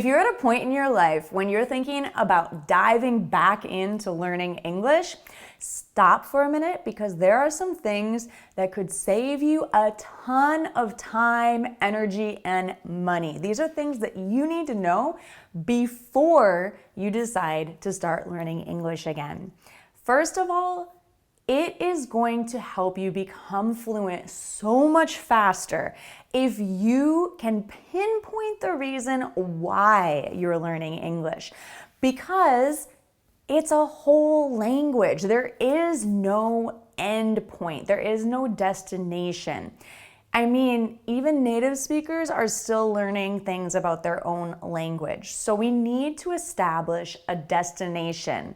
If you're at a point in your life when you're thinking about diving back into learning English, stop for a minute because there are some things that could save you a ton of time, energy, and money. These are things that you need to know before you decide to start learning English again. First of all, it is going to help you become fluent so much faster if you can pinpoint the reason why you're learning English, because it's a whole language. There is no end point. There is no destination. I mean, even native speakers are still learning things about their own language. So we need to establish a destination,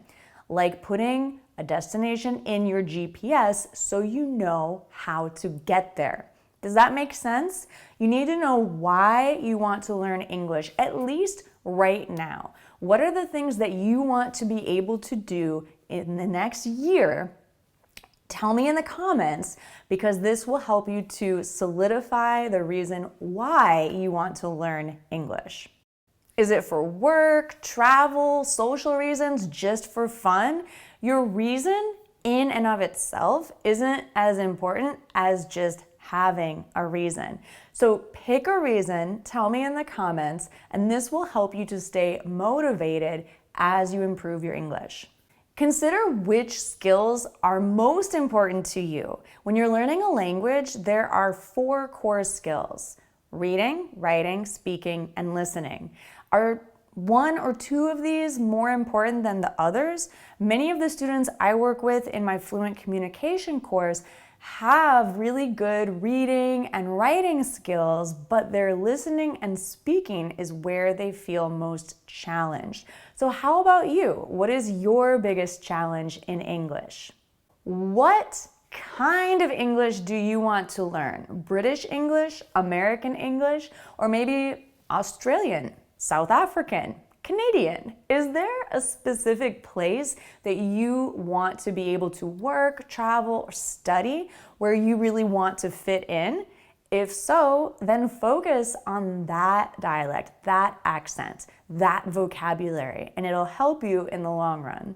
like putting a destination in your GPS so you know how to get there. Does that make sense? You need to know why you want to learn English, at least right now. What are the things that you want to be able to do in the next year? Tell me in the comments, because this will help you to solidify the reason why you want to learn English. Is it for work, travel, social reasons, just for fun? Your reason in and of itself isn't as important as just having a reason. So pick a reason, tell me in the comments, and this will help you to stay motivated as you improve your English. Consider which skills are most important to you. When you're learning a language, there are 4 core skills: reading, writing, speaking, and listening. Are 1 or 2 of these more important than the others? Many of the students I work with in my Fluent Communication course have really good reading and writing skills, but their listening and speaking is where they feel most challenged. So how about you? What is your biggest challenge in English? What kind of English do you want to learn? British English, American English, or maybe Australian, South African, Canadian? Is there a specific place that you want to be able to work, travel, or study where you really want to fit in? If so, then focus on that dialect, that accent, that vocabulary, and it'll help you in the long run.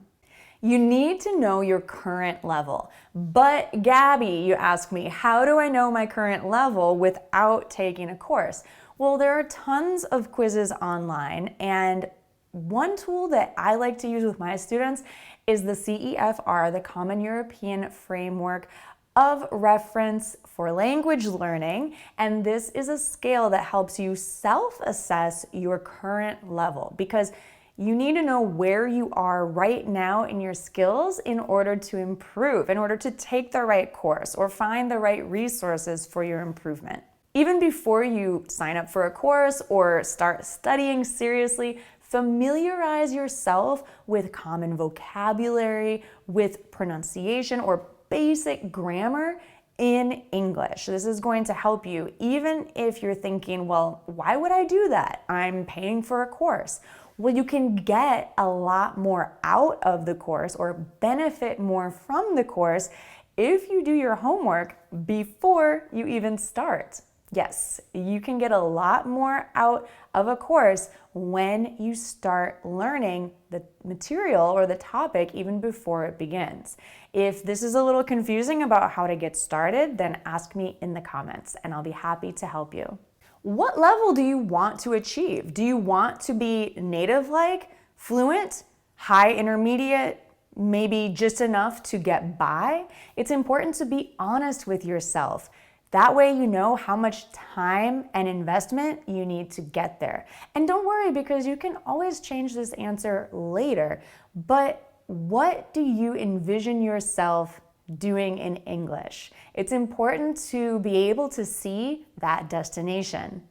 You need to know your current level. But Gabby, you ask me, how do I know my current level without taking a course? Well, there are tons of quizzes online, and one tool that I like to use with my students is the CEFR, the Common European Framework of Reference for Language Learning, and this is a scale that helps you self-assess your current level, because you need to know where you are right now in your skills in order to improve, in order to take the right course or find the right resources for your improvement. Even before you sign up for a course or start studying seriously, familiarize yourself with common vocabulary, with pronunciation or basic grammar in English. This is going to help you, even if you're thinking, well, why would I do that? I'm paying for a course. Well, you can get a lot more out of the course or benefit more from the course if you do your homework before you even start. Yes, you can get a lot more out of a course when you start learning the material or the topic even before it begins. If this is a little confusing about how to get started, then ask me in the comments and I'll be happy to help you. What level do you want to achieve? Do you want to be native-like, fluent, high intermediate, maybe just enough to get by? It's important to be honest with yourself. That way you know how much time and investment you need to get there. And don't worry, because you can always change this answer later. But what do you envision yourself doing in English? It's important to be able to see that destination.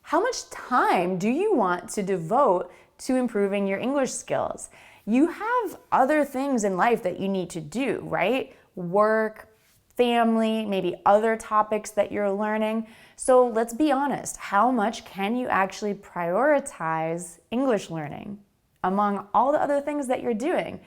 How much time do you want to devote to improving your English skills? You have other things in life that you need to do, right? Work, family, maybe other topics that you're learning. So let's be honest, how much can you actually prioritize English learning among all the other things that you're doing?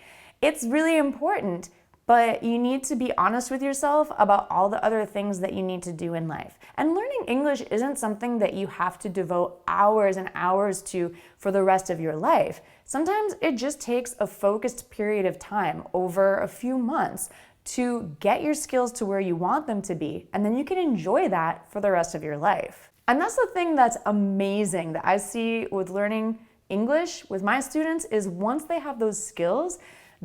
It's really important, But you need to be honest with yourself about all the other things that you need to do in life. And learning English isn't something that you have to devote hours and hours to for the rest of your life. Sometimes it just takes a focused period of time over a few months to get your skills to where you want them to be, and then you can enjoy that for the rest of your life. And that's the thing that's amazing that I see with learning English with my students is once they have those skills,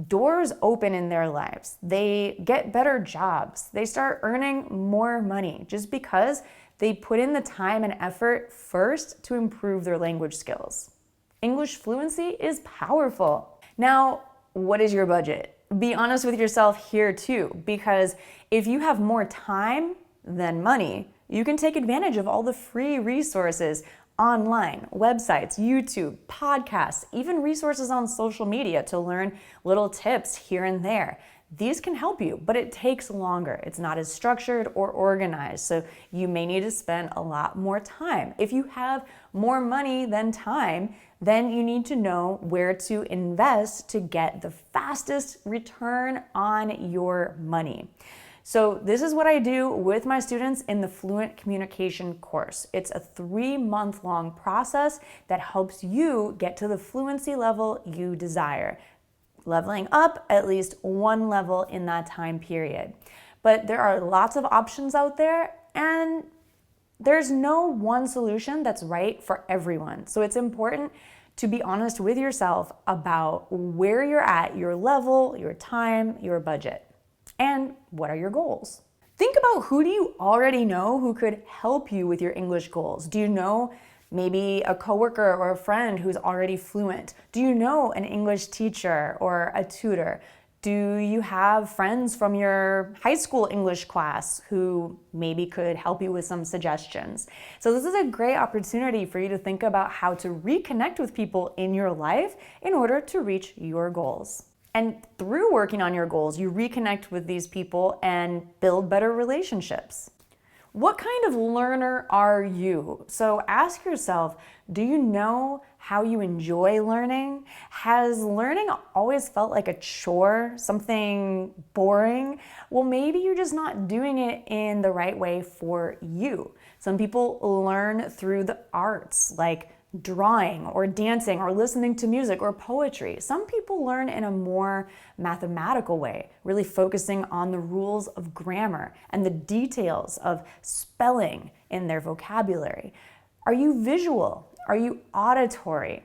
doors open in their lives. They get better jobs. They start earning more money just because they put in the time and effort first to improve their language skills. English fluency is powerful. Now, what is your budget? Be honest with yourself here too, because if you have more time than money, you can take advantage of all the free resources online, websites, YouTube, podcasts, even resources on social media to learn little tips here and there. These can help you, but it takes longer. It's not as structured or organized, so you may need to spend a lot more time. If you have more money than time, then you need to know where to invest to get the fastest return on your money. So this is what I do with my students in the Fluent Communication course. It's a 3-month-long process that helps you get to the fluency level you desire, leveling up at least one level in that time period. But there are lots of options out there, and there's no one solution that's right for everyone. So it's important to be honest with yourself about where you're at, your level, your time, your budget. And what are your goals? Think about who do you already know who could help you with your English goals. Do you know maybe a coworker or a friend who's already fluent? Do you know an English teacher or a tutor? Do you have friends from your high school English class who maybe could help you with some suggestions? So this is a great opportunity for you to think about how to reconnect with people in your life in order to reach your goals. And through working on your goals, you reconnect with these people and build better relationships. What kind of learner are you? So ask yourself, do you know how you enjoy learning? Has learning always felt like a chore, something boring? Well, maybe you're just not doing it in the right way for you. Some people learn through the arts, like drawing or dancing or listening to music or poetry. Some people learn in a more mathematical way, really focusing on the rules of grammar and the details of spelling in their vocabulary. Are you visual? Are you auditory?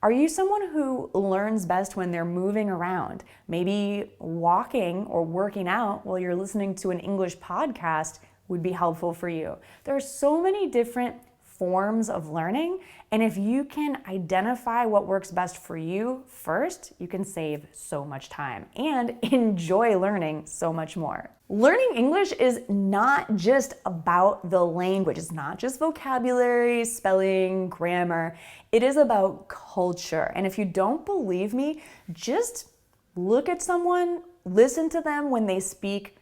Are you someone who learns best when they're moving around? Maybe walking or working out while you're listening to an English podcast would be helpful for you. There are so many different forms of learning, and if you can identify what works best for you first, you can save so much time and enjoy learning so much more. Learning English is not just about the language. It's not just vocabulary, spelling, grammar. It is about culture. And if you don't believe me, just look at someone, listen to them when they speak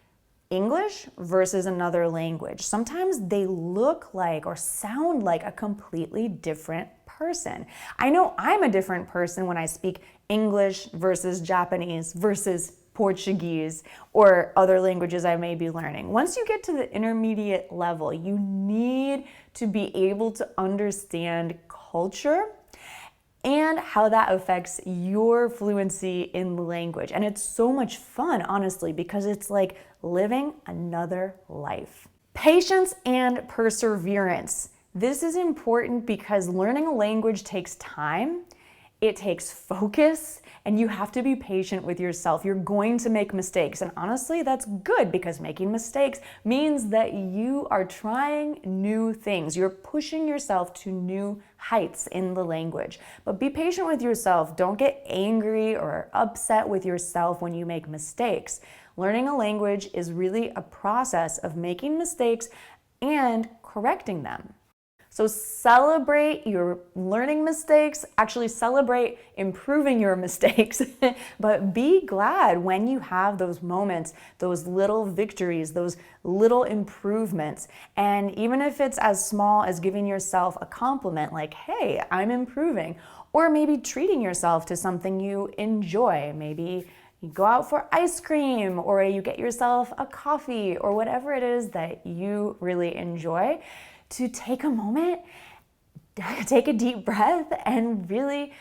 English versus another language. Sometimes they look like or sound like a completely different person. I know I'm a different person when I speak English versus Japanese versus Portuguese or other languages I may be learning. Once you get to the intermediate level, you need to be able to understand culture and how that affects your fluency in the language. And it's so much fun, honestly, because it's like living another life. Patience and perseverance. This is important because learning a language takes time, it takes focus, and you have to be patient with yourself. You're going to make mistakes, and honestly, that's good because making mistakes means that you are trying new things. You're pushing yourself to new heights in the language. But be patient with yourself. Don't get angry or upset with yourself when you make mistakes. Learning a language is really a process of making mistakes and correcting them. So celebrate your learning mistakes, actually celebrate improving your mistakes, but be glad when you have those moments, those little victories, those little improvements. And even if it's as small as giving yourself a compliment like, hey, I'm improving, or maybe treating yourself to something you enjoy, maybe you go out for ice cream, or you get yourself a coffee, or whatever it is that you really enjoy, to take a moment, take a deep breath, and really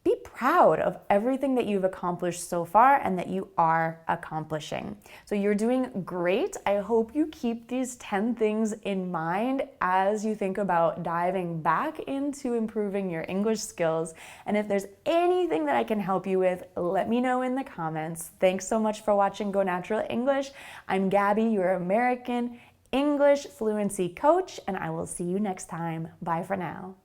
be proud of everything that you've accomplished so far and that you are accomplishing. So you're doing great. I hope you keep these 10 things in mind as you think about diving back into improving your English skills. And if there's anything that I can help you with, let me know in the comments. Thanks so much for watching Go Natural English. I'm Gabby, your American English fluency coach, and I will see you next time. Bye for now.